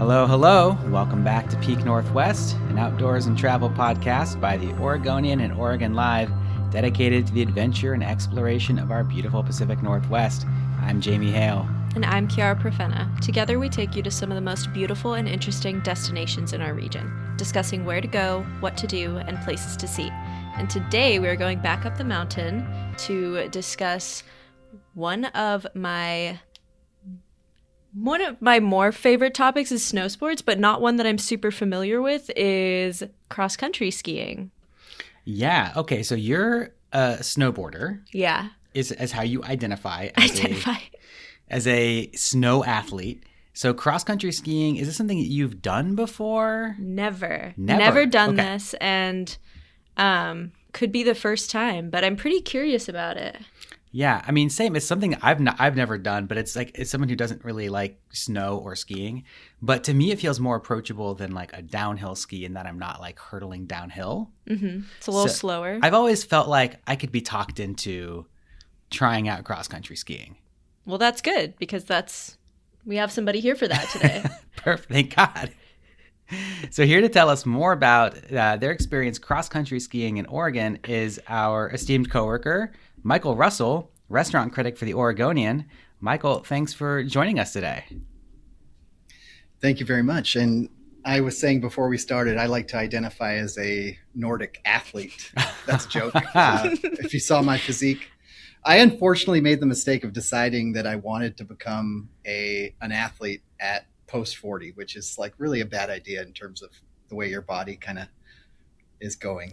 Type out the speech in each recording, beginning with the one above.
Hello, hello. Welcome back to Peak Northwest, an outdoors and travel podcast by the Oregonian and OregonLive, dedicated to the adventure and exploration of our beautiful Pacific Northwest. I'm Jamie Hale. And I'm Chiara Profena. Together we take you to some of the most beautiful and interesting destinations in our region, discussing where to go, what to do, and places to see. And today we are going back up the mountain to discuss one of my more favorite topics is snow sports, but not one that I'm super familiar with, is cross-country skiing. Yeah. Okay. So you're a snowboarder. Yeah. Is how you identify as a snow athlete. So cross-country skiing, is this something that you've done before? Never done Okay. this, and could be the first time, but I'm pretty curious about it. Yeah, I mean, same. It's something I've never done, but it's someone who doesn't really like snow or skiing. But to me, it feels more approachable than like a downhill ski in that I'm not like hurtling downhill. Mm-hmm. It's a little slower. I've always felt like I could be talked into trying out cross country skiing. Well, that's good because we have somebody here for that today. Perfect. Thank God. So here to tell us more about their experience cross country skiing in Oregon is our esteemed coworker, Michael Russell, restaurant critic for the Oregonian. Michael, thanks for joining us today. Thank you very much. And I was saying before we started, I like to identify as a Nordic athlete. That's a joke. If you saw my physique, I unfortunately made the mistake of deciding that I wanted to become an athlete at post 40, which is like really a bad idea in terms of the way your body kind of is going.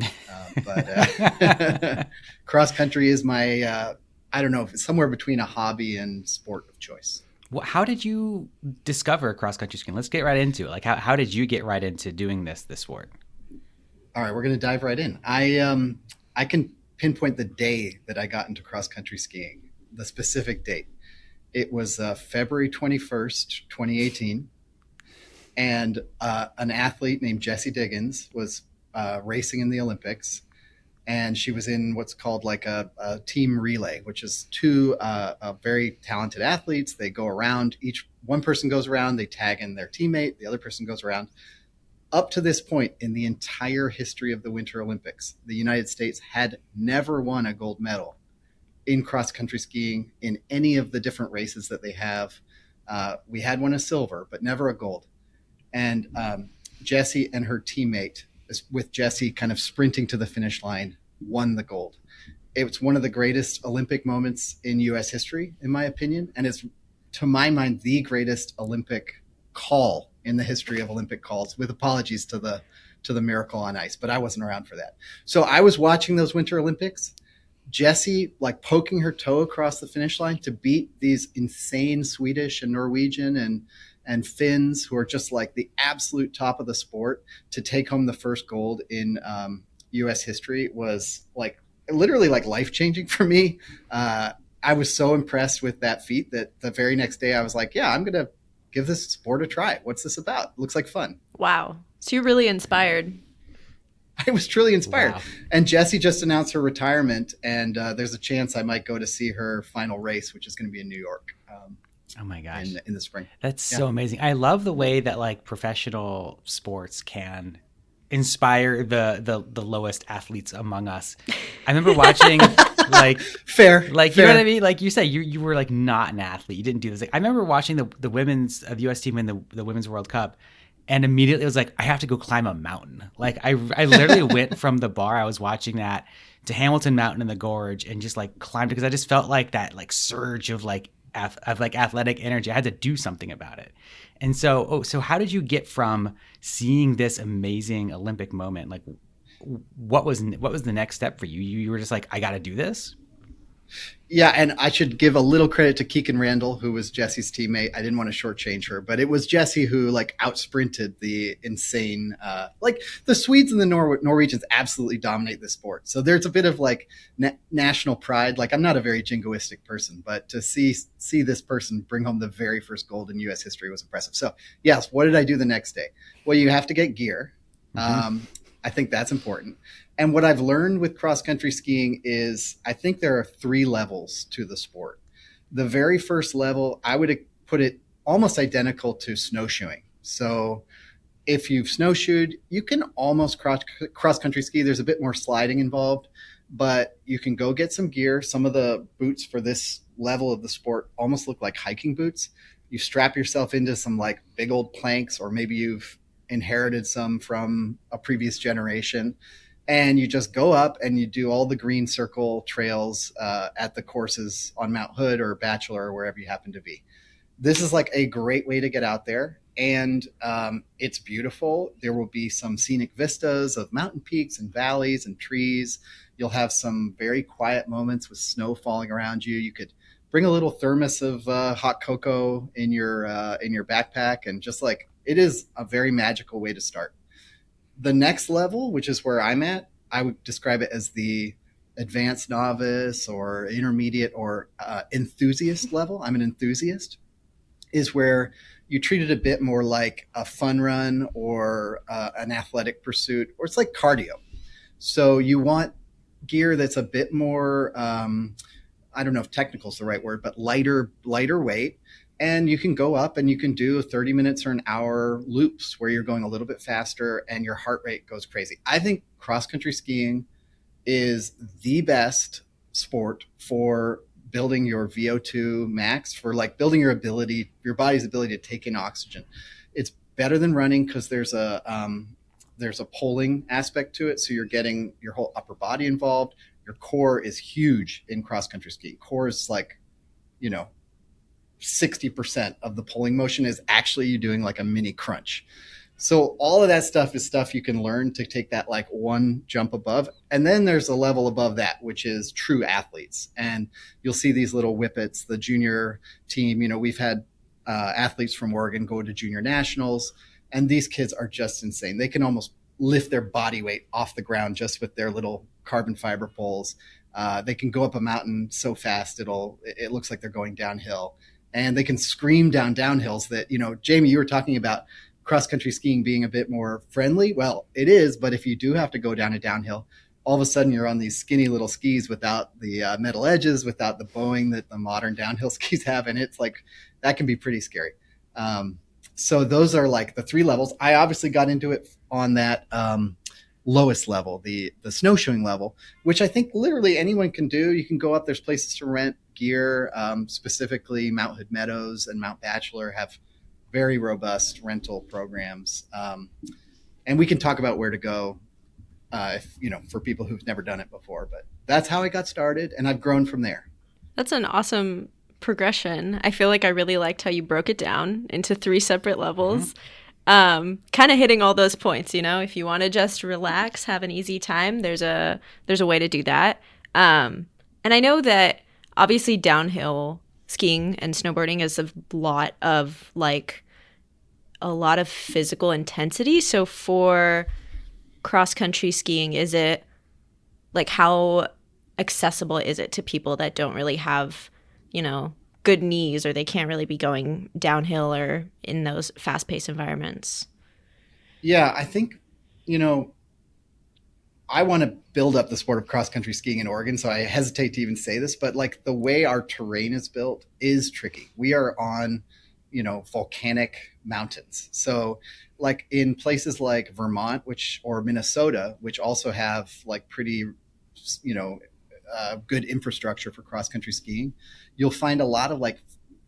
But cross country is my, I don't know, if it's somewhere between a hobby and sport of choice. Well, how did you discover cross country skiing? Let's get right into it. Like, how did you get right into doing this sport? All right, we're going to dive right in. I can pinpoint the day that I got into cross country skiing, the specific date. It was February 21st, 2018. And an athlete named Jessie Diggins was racing in the Olympics. And she was in what's called like a team relay, which is two very talented athletes. They go around, one person goes around, they tag in their teammate, the other person goes around. Up to this point in the entire history of the Winter Olympics, the United States had never won a gold medal in cross-country skiing in any of the different races that they have. We had won a silver, but never a gold. And Jessie and her teammate, with Jessie kind of sprinting to the finish line, won the gold. It was one of the greatest Olympic moments in U.S. history, in my opinion. And it's, to my mind, the greatest Olympic call in the history of Olympic calls, with apologies to the Miracle on Ice, but I wasn't around for that. So I was watching those Winter Olympics, Jessie like poking her toe across the finish line to beat these insane Swedish and Norwegian and Finns who are just like the absolute top of the sport, to take home the first gold in U.S. history was like literally like life-changing for me. I was so impressed with that feat that the very next day I was like, yeah, I'm going to give this sport a try. What's this about? Looks like fun. Wow. So you're really inspired. I was truly inspired. Wow. And Jessie just announced her retirement, and there's a chance I might go to see her final race, which is going to be in New York. Oh my gosh. In the spring. That's so amazing. I love the way that like professional sports can inspire the lowest athletes among us. I remember watching like fair, you know what I mean? Like you said, you were like not an athlete. You didn't do this. Like, I remember watching the women's the U.S. team win the Women's World Cup, and immediately it was like, I have to go climb a mountain. Like I literally went from the bar I was watching that to Hamilton Mountain in the Gorge and just like climbed it because I just felt like that like surge of like athletic energy. I had to do something about it. And so how did you get from seeing this amazing Olympic moment? Like what was the next step for you? You were just like, I got to do this. Yeah, and I should give a little credit to Keegan Randall, who was Jessie's teammate. I didn't want to shortchange her, but it was Jessie who like outsprinted the insane, like the Swedes and the Norwegians absolutely dominate this sport. So there's a bit of like national pride. Like I'm not a very jingoistic person, but to see this person bring home the very first gold in U.S. history was impressive. So yes, what did I do the next day? Well, you have to get gear. Mm-hmm. I think that's important. And what I've learned with cross-country skiing is I think there are 3 levels to the sport. The very first level, I would put it almost identical to snowshoeing. So if you've snowshoed, you can almost cross country ski. There's a bit more sliding involved, but you can go get some gear. Some of the boots for this level of the sport almost look like hiking boots. You strap yourself into some like big old planks, or maybe you've inherited some from a previous generation, and you just go up and you do all the green circle trails at the courses on Mount Hood or Bachelor or wherever you happen to be. This is like a great way to get out there, and it's beautiful. There will be some scenic vistas of mountain peaks and valleys and trees. You'll have some very quiet moments with snow falling around you. You could bring a little thermos of hot cocoa in your backpack, and just like, it is a very magical way to start. The next level, which is where I'm at, I would describe it as the advanced novice or intermediate or enthusiast level. I'm an enthusiast, is where you treat it a bit more like a fun run or an athletic pursuit, or it's like cardio. So you want gear that's a bit more, I don't know if technical is the right word, but lighter weight. And you can go up and you can do 30 minutes or an hour loops where you're going a little bit faster and your heart rate goes crazy. I think cross-country skiing is the best sport for building your VO2 max, for like building your body's ability to take in oxygen. It's better than running because there's a pulling aspect to it. So you're getting your whole upper body involved. Your core is huge in cross-country skiing. Core is like, 60% of the pulling motion is actually you doing like a mini crunch. So all of that stuff is stuff you can learn to take that like one jump above. And then there's a level above that, which is true athletes. And you'll see these little whippets, the junior team. We've had athletes from Oregon go to junior nationals, and these kids are just insane. They can almost lift their body weight off the ground just with their little carbon fiber poles. They can go up a mountain so fast it looks like they're going downhill. And they can scream down downhills that, Jamie, you were talking about cross-country skiing being a bit more friendly. Well, it is, but if you do have to go down a downhill, all of a sudden you're on these skinny little skis without the metal edges, without the bowing that the modern downhill skis have. And it's like, that can be pretty scary. So those are like the three levels. I obviously got into it on that lowest level, the snowshoeing level, which I think literally anyone can do. You can go up, there's places to rent gear, specifically Mount Hood Meadows and Mount Bachelor have very robust rental programs. And we can talk about where to go for people who've never done it before, but that's how I got started, and I've grown from there. That's an awesome progression. I feel like I really liked how you broke it down into 3 separate levels. Kind of hitting all those points, if you want to just relax, have an easy time, there's a way to do that. And I know that obviously downhill skiing and snowboarding is a lot of physical intensity. So for cross-country skiing, is it like, how accessible is it to people that don't really have, good knees, or they can't really be going downhill or in those fast-paced environments? Yeah, I think, I want to build up the sport of cross-country skiing in Oregon, so I hesitate to even say this, but like the way our terrain is built is tricky. We are on, volcanic mountains. So like in places like Vermont, or Minnesota, which also have like pretty, good infrastructure for cross-country skiing, you'll find a lot of like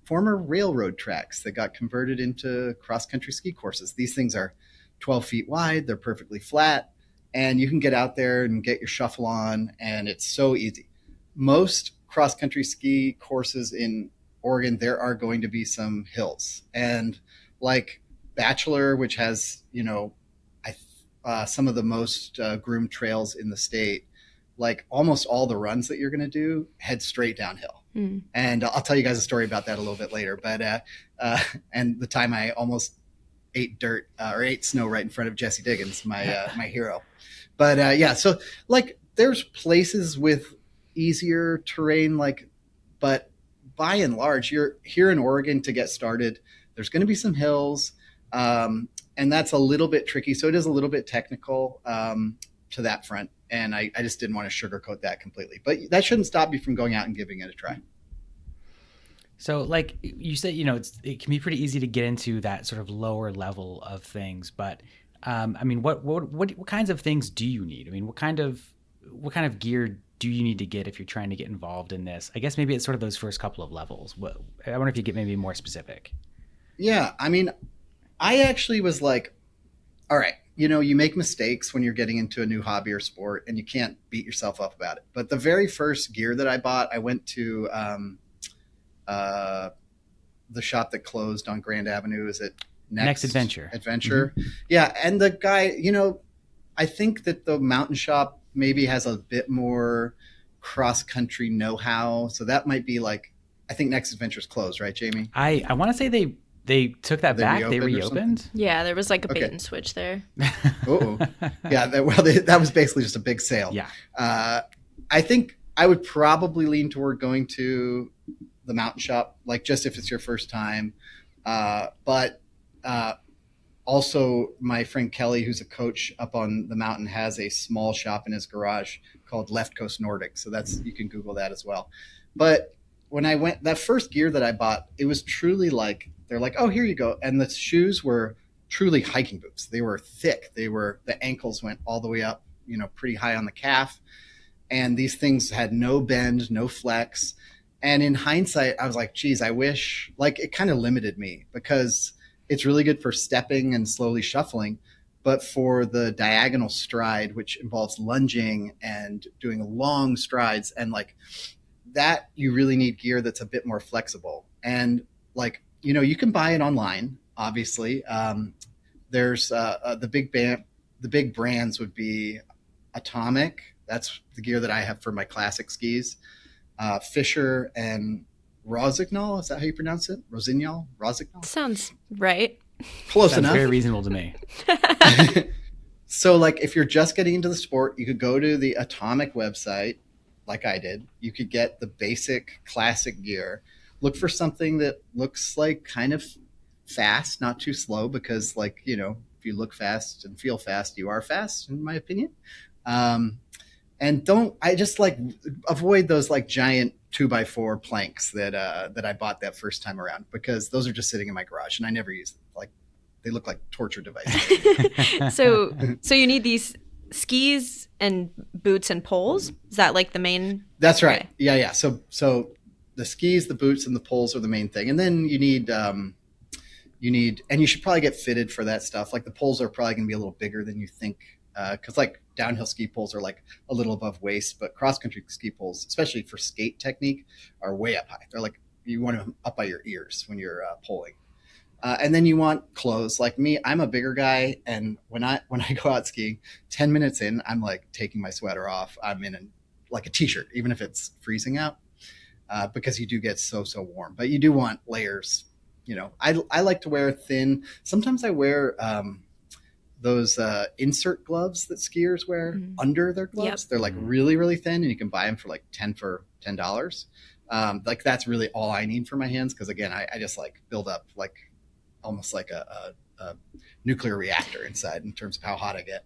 former railroad tracks that got converted into cross-country ski courses. These things are 12 feet wide. They're perfectly flat, and you can get out there and get your shuffle on, and it's so easy. Most cross-country ski courses in Oregon, there are going to be some hills, and like Bachelor, which has, some of the most groomed trails in the state, like almost all the runs that you're going to do head straight downhill. And I'll tell you guys a story about that a little bit later. But and the time I almost ate dirt or ate snow right in front of Jesse Diggins, my hero. But so like there's places with easier terrain, but by and large, you're here in Oregon to get started. There's going to be some hills, and that's a little bit tricky. So it is a little bit technical to that front. And I just didn't want to sugarcoat that completely. But that shouldn't stop you from going out and giving it a try. So, like you said, it can be pretty easy to get into that sort of lower level of things. But, I mean, what kinds of things do you need? I mean, what kind of gear do you need to get if you're trying to get involved in this? I guess maybe it's sort of those first couple of levels. I wonder if you get maybe more specific. Yeah, I mean, I actually was like, all right, you make mistakes when you're getting into a new hobby or sport, and you can't beat yourself up about it. But the very first gear that I bought, I went to the shop that closed on Grand Avenue. Is it Next Adventure? Adventure. Mm-hmm. Yeah, and the guy, I think that the mountain shop maybe has a bit more cross-country know-how. So that might be like, I think Next Adventure's closed, right, Jamie? I want to say they took that back. They reopened. Yeah, there was like a bait and switch there. Oh, yeah. That was basically just a big sale. Yeah. I think I would probably lean toward going to the mountain shop, like just if it's your first time. But also my friend Kelly, who's a coach up on the mountain, has a small shop in his garage called Left Coast Nordic. So you can Google that as well. But when I went, that first gear that I bought, it was truly like, they're like, oh, here you go. And the shoes were truly hiking boots. They were thick. The ankles went all the way up, pretty high on the calf. And these things had no bend, no flex. And in hindsight, I was like, geez, I wish, like, it kind of limited me, because it's really good for stepping and slowly shuffling. But for the diagonal stride, which involves lunging and doing long strides, and like that, you really need gear that's a bit more flexible. And like, you can buy it online, obviously. There's the big brands would be Atomic. That's the gear that I have for my classic skis. Fisher and Rossignol. Is that how you pronounce it? Rossignol? Sounds right. Close enough. Very reasonable to me. So like, if you're just getting into the sport, you could go to the Atomic website, like I did. You could get the basic classic gear. Look for something that looks like kind of fast, not too slow, because like, if you look fast and feel fast, you are fast, in my opinion. And I just like avoid those like giant 2x4 planks that I bought that first time around, because those are just sitting in my garage and I never use them. Like, they look like torture devices. So you need these skis and boots and poles. Is that like the main? That's right. Okay. Yeah. So the skis, the boots, and the poles are the main thing. And then you need, and you should probably get fitted for that stuff. Like, the poles are probably going to be a little bigger than you think. Because like downhill ski poles are like a little above waist, but cross-country ski poles, especially for skate technique, are way up high. They're like, you want them up by your ears when you're poling. And then you want clothes. Like me, I'm a bigger guy, and when I go out skiing, 10 minutes in, I'm like taking my sweater off. I'm in like a t-shirt, even if it's freezing out, because you do get so warm. But you do want layers. I like to wear thin. Sometimes I wear those insert gloves that skiers wear under their gloves. Yep. They're like really, really thin, and you can buy them for like $10. Like, that's really all I need for my hands, because again, I just like build up like almost like a nuclear reactor inside in terms of how hot I get.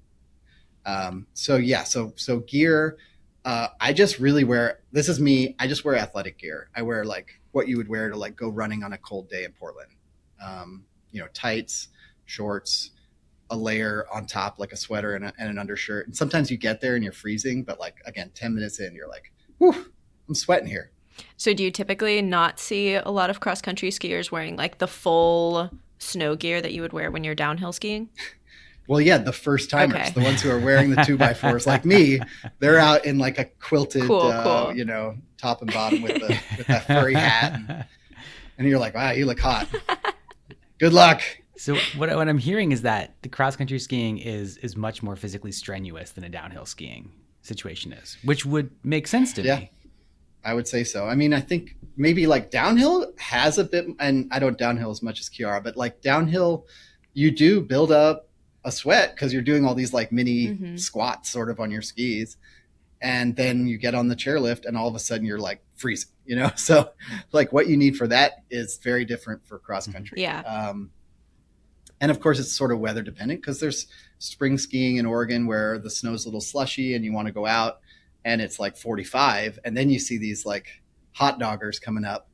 So gear. I just really wear, this is me, I just wear athletic gear. I wear like what you would wear to like go running on a cold day in Portland. Tights, shorts, a layer on top, like a sweater and an undershirt. And sometimes you get there and you're freezing, but like, again, 10 minutes in, you're like, whew, I'm sweating here. So do you typically not see a lot of cross-country skiers wearing like the full snow gear that you would wear when you're downhill skiing? Well, yeah, the first timers, okay. The ones who are wearing the 2x4s like me, they're out in like a quilted, cool. Top and bottom with that furry hat. And you're like, wow, you look hot. Good luck. So what I'm hearing is that the cross-country skiing is much more physically strenuous than a downhill skiing situation is, which would make sense to me. I would say so. I mean, I think maybe like downhill has a bit, and I don't downhill as much as Kiara, but like downhill, you do build up a sweat because you're doing all these like mini squats sort of on your skis. And then you get on the chairlift and all of a sudden you're like freezing, So like what you need for that is very different for cross country. Yeah. And of course it's sort of weather dependent because there's spring skiing in Oregon where the snow's a little slushy and you want to go out and it's like 45. And then you see these like hot doggers coming up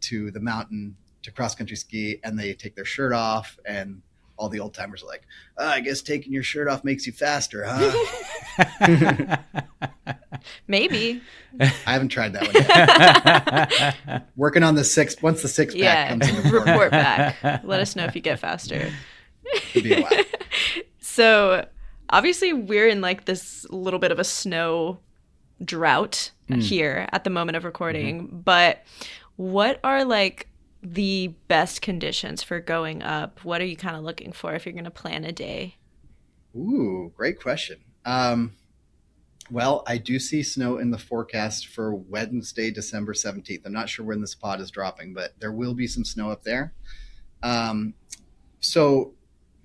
to the mountain to cross country ski, and they take their shirt off, and all the old timers are like, I guess taking your shirt off makes you faster, huh? Maybe. I haven't tried that one yet. Working on the once the six pack comes in. Report back. Let us know if you get faster. It'll be a while. So obviously we're in like this little bit of a snow drought here at the moment of recording, but what are like the best conditions for going up? What are you kind of looking for if you're going to plan a day? Ooh, great question. Well, I do see snow in the forecast for Wednesday, December 17th. I'm not sure when this pod is dropping, but there will be some snow up there. So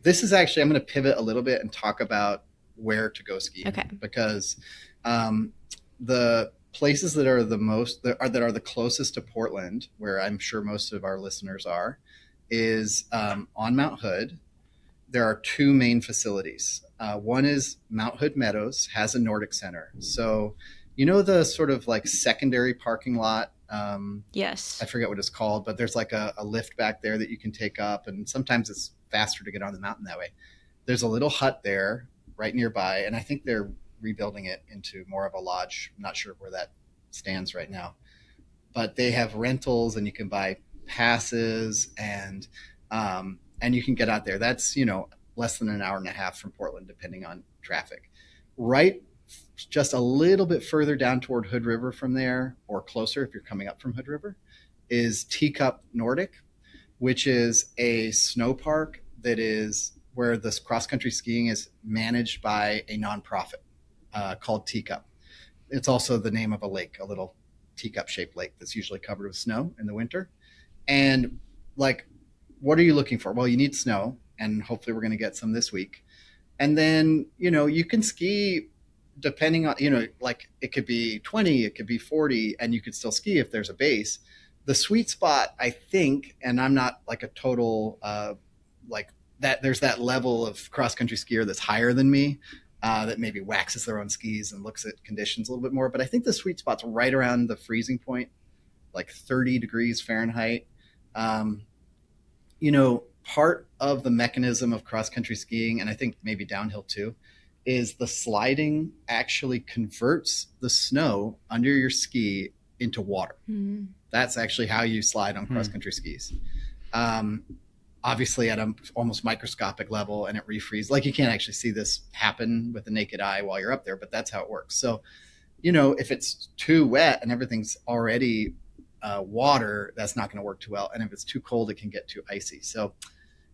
this is actually, I'm going to pivot a little bit and talk about where to go skiing. Okay. Because the places that are the closest to Portland, where I'm sure most of our listeners are, is on Mount Hood. There are two main facilities. One is Mount Hood Meadows, has a Nordic Center. So, you know, the sort of like secondary parking lot. Yes. I forget what it's called, but there's like a lift back there that you can take up. And sometimes it's faster to get on the mountain that way. There's a little hut there right nearby. And I think they're rebuilding it into more of a lodge. I'm not sure where that stands right now. But they have rentals and you can buy passes and you can get out there. That's, you know, less than an hour and a half from Portland, depending on traffic. Right, just a little bit further down toward Hood River from there, or closer if you're coming up from Hood River, is Teacup Nordic, which is a snow park that is where this cross-country skiing is managed by a nonprofit called Teacup. It's also the name of a lake, a little teacup-shaped lake that's usually covered with snow in the winter. And like, what are you looking for? Well, you need snow, and hopefully we're going to get some this week. And then, you know, you can ski depending on, you know, like it could be 20, it could be 40, and you could still ski if there's a base. The sweet spot, I think, and I'm not like a total, like that, there's that level of cross-country skier that's higher than me, that maybe waxes their own skis and looks at conditions a little bit more. But I think the sweet spot's right around the freezing point, like 30 degrees Fahrenheit. You know, part of the mechanism of cross-country skiing, and I think maybe downhill too, is the sliding actually converts the snow under your ski into water. Mm-hmm. That's actually how you slide on cross-country skis. Obviously at an almost microscopic level, and it refreezes. Like, you can't actually see this happen with the naked eye while you're up there, but that's how it works. So, you know, if it's too wet and everything's already water, that's not going to work too well. And if it's too cold, it can get too icy. So,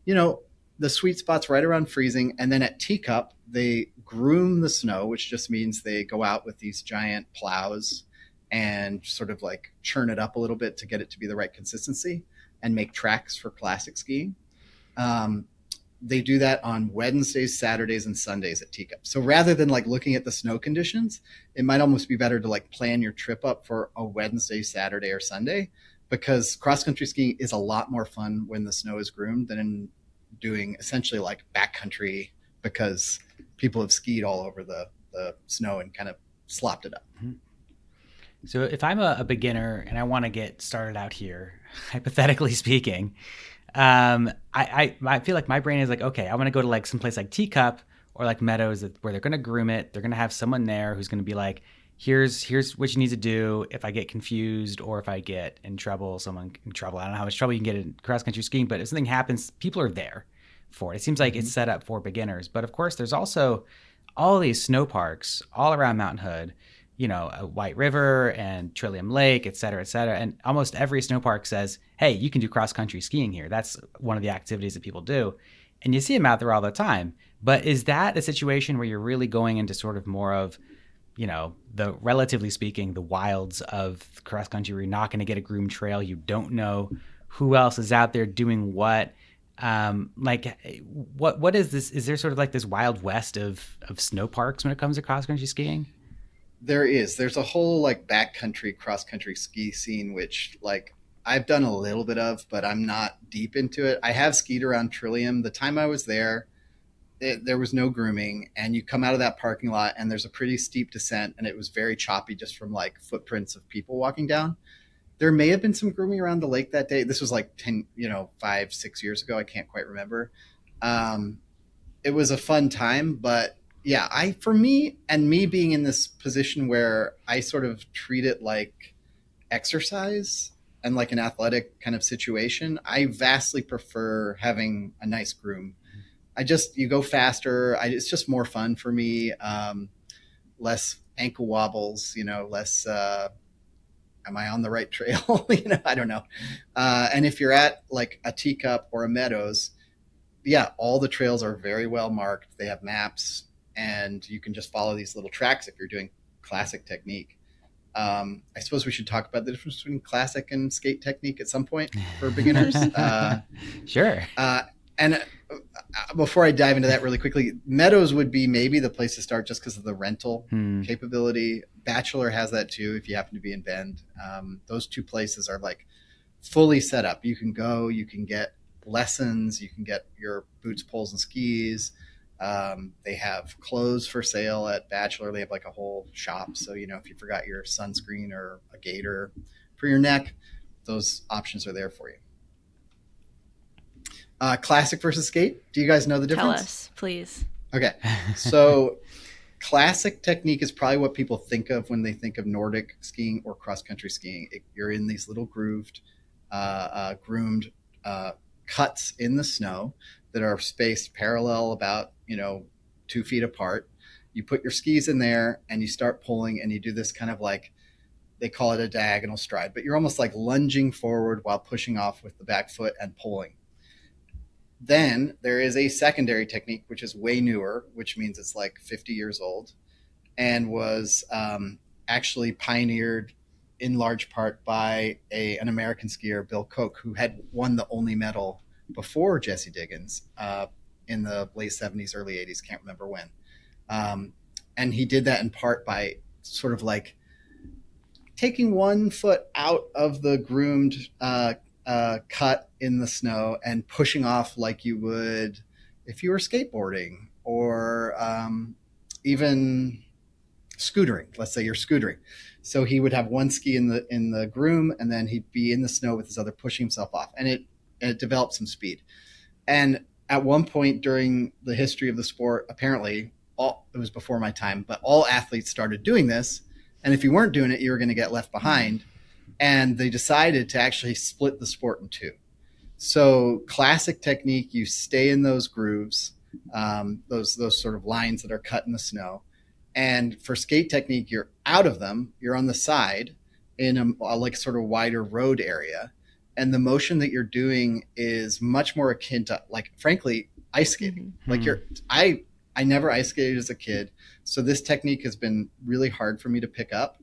you know, the sweet spot's right around freezing. And then at Teacup, they groom the snow, which just means they go out with these giant plows and sort of like churn it up a little bit to get it to be the right consistency and make tracks for classic skiing. They do that on Wednesdays, Saturdays, and Sundays at Teacup. So rather than like looking at the snow conditions, it might almost be better to like plan your trip up for a Wednesday, Saturday, or Sunday, because cross-country skiing is a lot more fun when the snow is groomed than in doing essentially like backcountry, because people have skied all over the snow and kind of slopped it up. Mm-hmm. So if I'm a beginner and I want to get started out here, hypothetically speaking, I feel like my brain is like, okay, I want to go to like someplace like Teacup or like Meadows where they're going to groom it. They're going to have someone there who's going to be like, here's what you need to do. If I get confused or if I get in trouble, someone in trouble. I don't know how much trouble you can get in cross-country skiing, but if something happens, people are there for it. It seems like it's set up for beginners. But of course, there's also all these snow parks all around Mountain Hood, you know, White River and Trillium Lake, et cetera, et cetera. And almost every snow park says, hey, you can do cross-country skiing here. That's one of the activities that people do. And you see them out there all the time. But is that a situation where you're really going into sort of more of, you know, the relatively speaking, the wilds of cross-country where you're not going to get a groomed trail? You don't know who else is out there doing what. Like, what is this? Is there sort of like this wild west of snow parks when it comes to cross-country skiing? There's a whole like backcountry cross-country ski scene, which like I've done a little bit of, but I'm not deep into it. I have skied around Trillium. The time I was there, there was no grooming, and you come out of that parking lot and there's a pretty steep descent, and it was very choppy just from like footprints of people walking down. There may have been some grooming around the lake that day. This was like 10, 5, 6 years ago. I can't quite remember. Um, it was a fun time, but yeah, for me and me being in this position where I sort of treat it like exercise and like an athletic kind of situation, I vastly prefer having a nice groom. You go faster. It's just more fun for me. Less ankle wobbles, less, am I on the right trail? I don't know. And if you're at like a teacup or a meadows, yeah, all the trails are very well marked. They have maps and you can just follow these little tracks if you're doing classic technique. I suppose we should talk about the difference between classic and skate technique at some point for beginners. Sure. And before I dive into that really quickly, Meadows would be maybe the place to start just because of the rental capability. Bachelor has that too if you happen to be in Bend. Those two places are like fully set up. You can go, you can get lessons, you can get your boots, poles, and skis. They have clothes for sale at Bachelor. They have like a whole shop. So, if you forgot your sunscreen or a gaiter for your neck, those options are there for you. Classic versus skate. Do you guys know the difference? Tell us, please. Okay. So classic technique is probably what people think of when they think of Nordic skiing or cross-country skiing. You're in these little groomed cuts in the snow that are spaced parallel about 2 feet apart. You put your skis in there and you start pulling, and you do this kind of like, they call it a diagonal stride, but you're almost like lunging forward while pushing off with the back foot and pulling. Then there is a secondary technique, which is way newer, which means it's like 50 years old, and was actually pioneered in large part by an American skier, Bill Koch, who had won the only medal before Jesse Diggins in the late 70s, early 80s, can't remember when. And he did that in part by sort of like taking one foot out of the groomed cut in the snow and pushing off like you would if you were skateboarding or even scootering. Let's say you're scootering. So he would have one ski in the groom, and then he'd be in the snow with his other pushing himself off, and it developed some speed. And at one point during the history of the sport, apparently, it was before my time, but all athletes started doing this. And if you weren't doing it, you were going to get left behind. And they decided to actually split the sport in two. So classic technique, you stay in those grooves, those sort of lines that are cut in the snow. And for skate technique, you're out of them. You're on the side in a like sort of wider road area. And the motion that you're doing is much more akin to, like, frankly, ice skating. Mm-hmm. Like I never ice skated as a kid. So this technique has been really hard for me to pick up.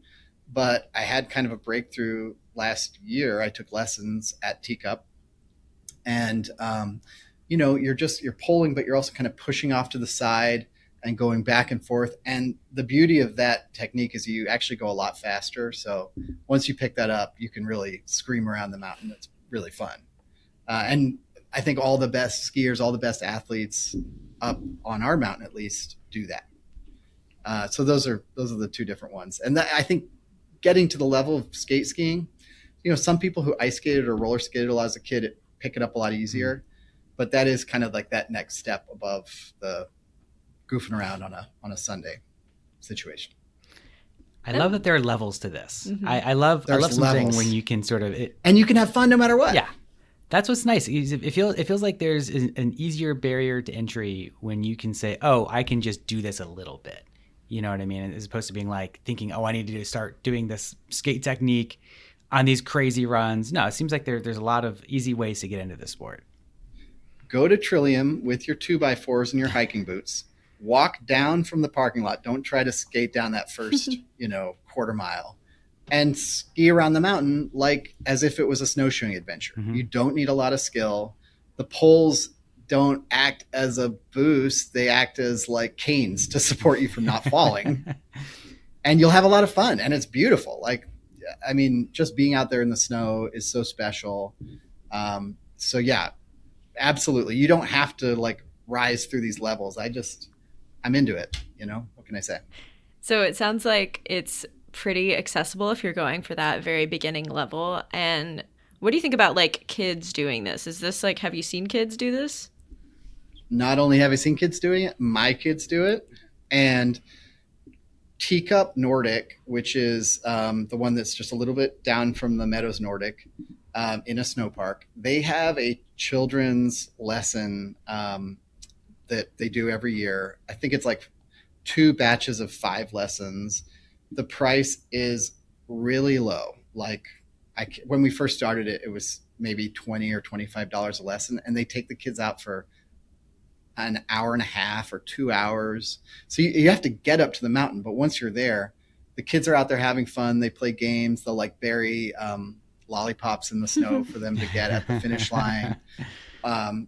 But I had kind of a breakthrough last year. I took lessons at Teacup, and you're pulling, but you're also kind of pushing off to the side and going back and forth. And the beauty of that technique is you actually go a lot faster. So once you pick that up, you can really scream around the mountain. It's really fun. And I think all the best skiers, all the best athletes up on our mountain at least do that. So those are the two different ones. And I think getting to the level of skate skiing, some people who ice skated or roller skated a lot as a kid pick it up a lot easier. Mm-hmm. But that is kind of like that next step above the goofing around on a Sunday situation. I love that there are levels to this. Mm-hmm. I love something levels. when you can sort of and you can have fun no matter what. Yeah, that's what's nice. It feels like there's an easier barrier to entry when you can say, oh, I can just do this a little bit. You know what I mean? As opposed to being like thinking, oh, I need to start doing this skate technique on these crazy runs. No, it seems like there's a lot of easy ways to get into this sport. Go to Trillium with your 2x4s and your hiking boots. Walk down from the parking lot. Don't try to skate down that first, quarter mile, and ski around the mountain like as if it was a snowshoeing adventure. Mm-hmm. You don't need a lot of skill. The poles don't act as a boost. They act as like canes to support you from not falling. And you'll have a lot of fun, and it's beautiful. Like, I mean, just being out there in the snow is so special. So yeah, absolutely. You don't have to like rise through these levels. I'm into it. What can I say? So it sounds like it's pretty accessible if you're going for that very beginning level. And what do you think about like kids doing this? Is this like, have you seen kids do this? Not only have I seen kids doing it, my kids do it. And Teacup Nordic, which is the one that's just a little bit down from the Meadows Nordic in a snow park, they have a children's lesson that they do every year. I think it's like 2 batches of 5 lessons. The price is really low. Like when we first started it, it was maybe $20 or $25 a lesson, and they take the kids out for an hour and a half or 2 hours. So you have to get up to the mountain, but once you're there, the kids are out there having fun. They play games. They'll like bury lollipops in the snow for them to get at the finish line.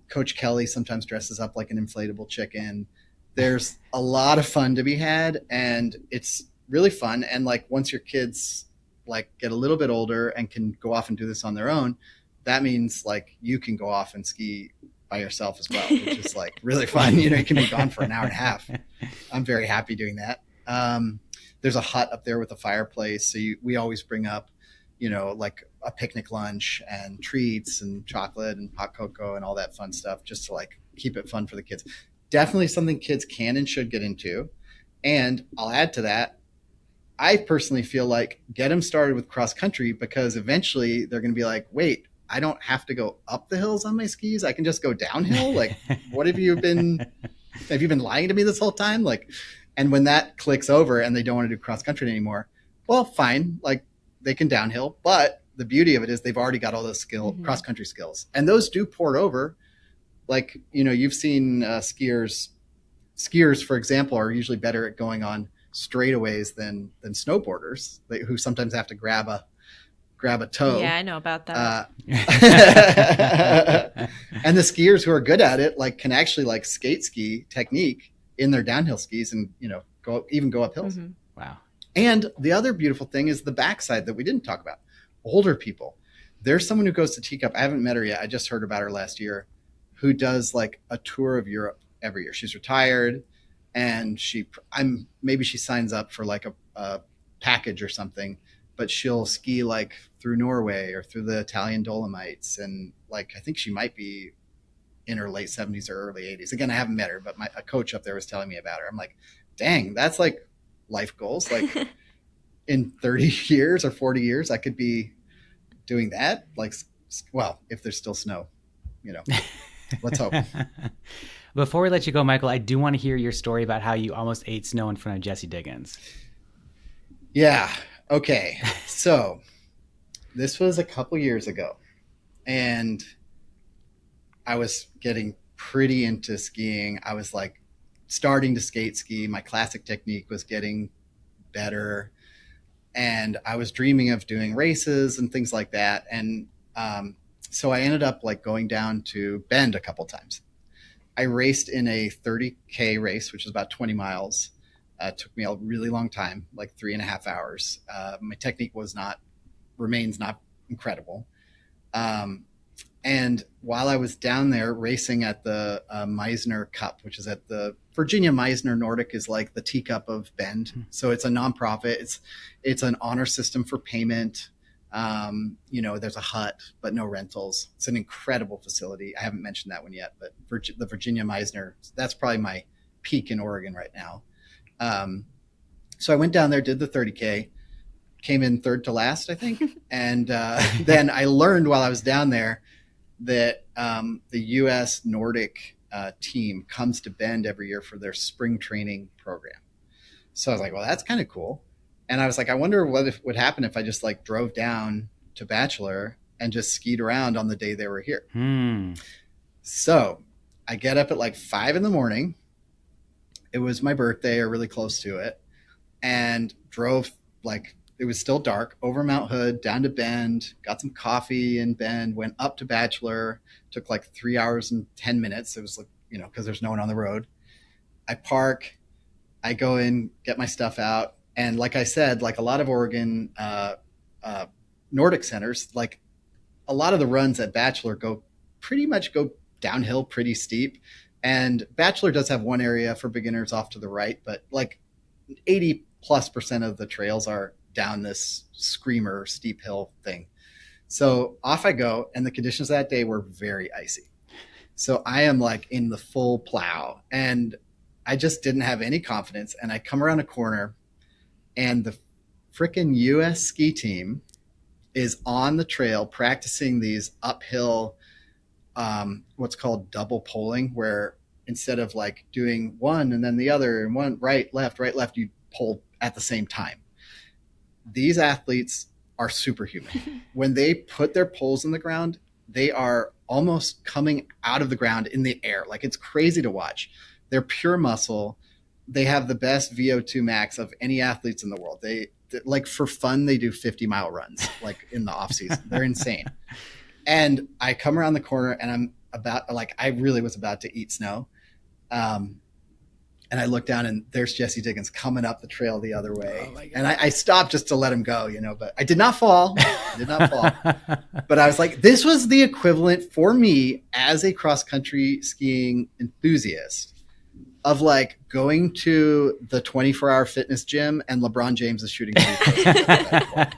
Coach Kelly sometimes dresses up like an inflatable chicken. There's a lot of fun to be had, and it's really fun. And like once your kids like get a little bit older and can go off and do this on their own, that means like you can go off and ski by yourself as well, which is like really fun. You know, you can be gone for an hour and a half. I'm very happy doing that. There's a hut up there with a fireplace. So we always bring up, you know, like a picnic lunch and treats and chocolate and hot cocoa and all that fun stuff, just to like keep it fun for the kids. Definitely something kids can and should get into. And I'll add to that, I personally feel like get them started with cross country, because eventually they're going to be like, wait, I don't have to go up the hills on my skis. I can just go downhill. Like, what have you been lying to me this whole time? Like, and when that clicks over and they don't want to do cross country anymore, well, fine. Like they can downhill, but the beauty of it is they've already got all those cross country skills, and those do port over. Like, you know, you've seen skiers, for example, are usually better at going on straightaways than snowboarders, who sometimes have to grab a toe. Yeah, I know about that. And the skiers who are good at it, like, can actually like skate ski technique in their downhill skis, and, you know, go up hills. Mm-hmm. Wow. And the other beautiful thing is the backside that we didn't talk about. Older people. There's someone who goes to Teacup. I haven't met her yet. I just heard about her last year, who does like a tour of Europe every year. She's retired, and maybe she signs up for like a package or something, but she'll ski like through Norway or through the Italian Dolomites. And like, I think she might be in her late 70s or early 80s. Again, I haven't met her, but a coach up there was telling me about her. I'm like, dang, that's like life goals. Like in 30 years or 40 years, I could be doing that. Like, well, if there's still snow, you know, let's hope. Before we let you go, Michael, I do want to hear your story about how you almost ate snow in front of Jesse Diggins. Yeah. Okay. So this was a couple years ago, and I was getting pretty into skiing. I was like starting to skate ski. My classic technique was getting better, and I was dreaming of doing races and things like that. And so I ended up like going down to Bend a couple times. I raced in a 30K race, which is about 20 miles. It took me a really long time, like 3.5 hours. My technique remains not incredible. And while I was down there racing at the Meisner Cup, which is at the Virginia Meisner Nordic, is like the Teacup of Bend. So it's a nonprofit. It's an honor system for payment. You know, there's a hut, but no rentals. It's an incredible facility. I haven't mentioned that one yet, but the Virginia Meisner, that's probably my peak in Oregon right now. So I went down there, did the 30K, came in third to last, I think. And then I learned while I was down there that the U.S. Nordic team comes to Bend every year for their spring training program. So I was like, well, that's kind of cool. And I was like, I wonder what would happen if I just like drove down to Bachelor and just skied around on the day they were here. So I get up at like 5 a.m. It was my birthday or really close to it, and drove, like, it was still dark, over Mount Hood, down to Bend, got some coffee in Bend, went up to Bachelor, took like 3 hours and 10 minutes. It was like, you know, because there's no one on the road. I park, I go in, get my stuff out. And like I said, like a lot of Oregon Nordic centers, like a lot of the runs at Bachelor pretty much go downhill pretty steep. And Bachelor does have one area for beginners off to the right, but like 80+% of the trails are down this screamer steep hill thing. So off I go, and the conditions that day were very icy. So I am like in the full plow, and I just didn't have any confidence. And I come around a corner, and the frickin' US ski team is on the trail practicing these uphill, what's called double poling, where instead of like doing one and then the other and one right, left, you pole at the same time. These athletes are superhuman. When they put their poles in the ground, they are almost coming out of the ground in the air. Like, it's crazy to watch. They're pure muscle. They have the best VO2 max of any athletes in the world. They like, for fun, they do 50-mile runs like in the off season. They're insane. And I come around the corner, and I really was about to eat snow. And I look down, and there's Jesse Diggins coming up the trail the other way. Oh, and I stopped just to let him go, but I did not fall. But I was like, this was the equivalent for me as a cross-country skiing enthusiast of like going to the 24-hour fitness gym and LeBron James is shooting.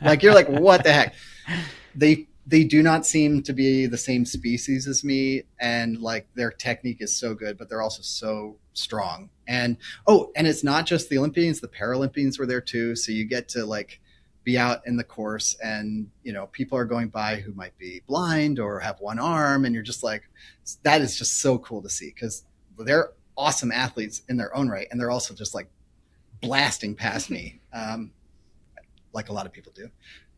Like, you're like, what the heck? They do not seem to be the same species as me, and like their technique is so good, but they're also so strong. And it's not just the Olympians, the Paralympians were there too. So you get to like be out in the course, and people are going by who might be blind or have one arm, and you're just like, that is just so cool to see, because they're awesome athletes in their own right, and they're also just like blasting past me, like a lot of people do.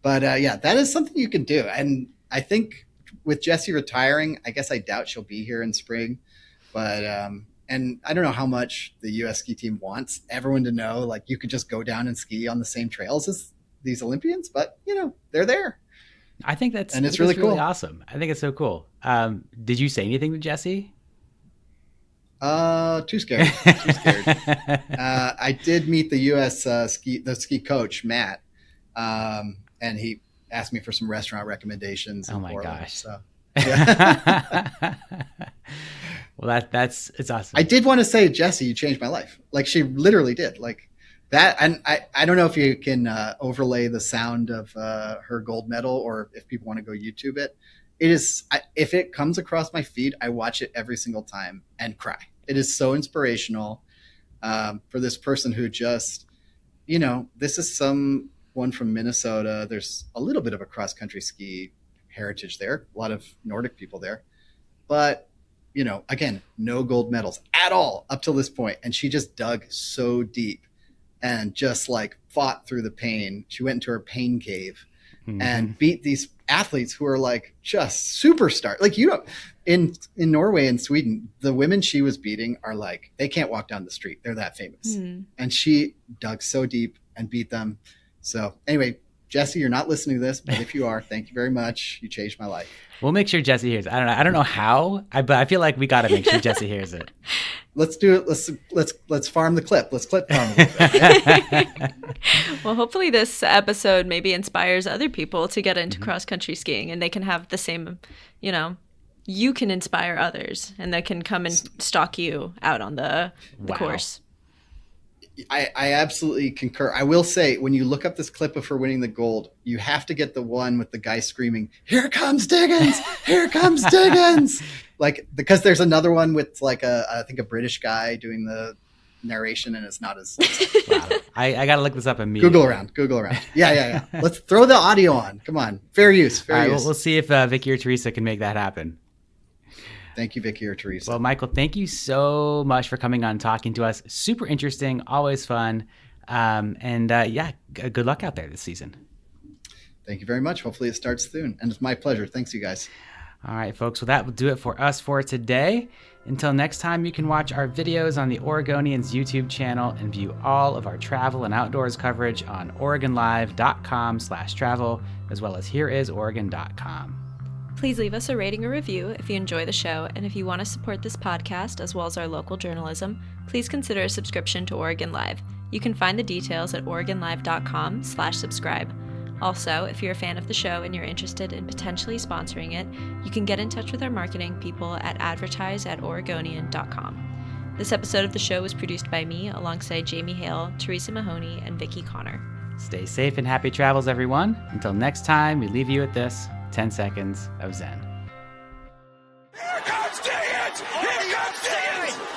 But that is something you can do. And I think with Jessie retiring, I guess I doubt she'll be here in spring. But and I don't know how much the U.S. ski team wants everyone to know, like, you could just go down and ski on the same trails as these Olympians. But, they're there. I think it's really cool. Really awesome. I think it's so cool. Did you say anything to Jessie? Too scared. I did meet the U.S. ski coach, Matt. And he asked me for some restaurant recommendations. Oh my Portland, gosh. So, yeah. Well, it's awesome. I did want to say, Jessie, you changed my life. Like, she literally did. Like that. And I don't know if you can overlay the sound of her gold medal, or if people want to go YouTube it. It is, if it comes across my feed, I watch it every single time and cry. It is so inspirational for this person who just, this is someone from Minnesota. There's a little bit of a cross-country ski heritage there, a lot of Nordic people there. But, again, no gold medals at all up till this point. And she just dug so deep and just like fought through the pain. She went into her pain cave and beat these athletes who are like just superstar. Like, in Norway and Sweden, the women she was beating are like, they can't walk down the street. They're that famous. And she dug so deep and beat them. So anyway, Jessie, you're not listening to this, but if you are, thank you very much. You changed my life. We'll make sure Jessie hears it. I don't know how, but I feel like we got to make sure Jessie hears it. Let's do it. Let's farm the clip. Let's clip farm it. Yeah. Well, hopefully this episode maybe inspires other people to get into cross-country skiing, and they can have the same, you can inspire others, and they can come and stalk you out on the course. I absolutely concur. I will say, when you look up this clip of her winning the gold, you have to get the one with the guy screaming, "Here comes Diggins! Here comes Diggins!" Like, because there's another one with like I think a British guy doing the narration, and it's not as wow. I gotta look this up immediately. Google around. Yeah. Let's throw the audio on. Come on. Fair use. All right, we'll see if Vicky or Teresa can make that happen. Thank you, Vicky or Teresa. Well, Michael, thank you so much for coming on and talking to us. Super interesting, always fun. Good luck out there this season. Thank you very much. Hopefully it starts soon. And it's my pleasure. Thanks, you guys. All right, folks. Well, that will do it for us for today. Until next time, you can watch our videos on the Oregonian's YouTube channel and view all of our travel and outdoors coverage on OregonLive.com/travel, as well as HereIsOregon.com. Please leave us a rating or review if you enjoy the show, and if you want to support this podcast as well as our local journalism, please consider a subscription to Oregon Live. You can find the details at OregonLive.com/subscribe. Also, if you're a fan of the show and you're interested in potentially sponsoring it, you can get in touch with our marketing people at advertise@Oregonian.com. This episode of the show was produced by me alongside Jamie Hale, Teresa Mahoney, and Vicky Connor. Stay safe and happy travels, everyone. Until next time, we leave you with this 10 seconds of Zen. Here comes the hit! Here comes the hit!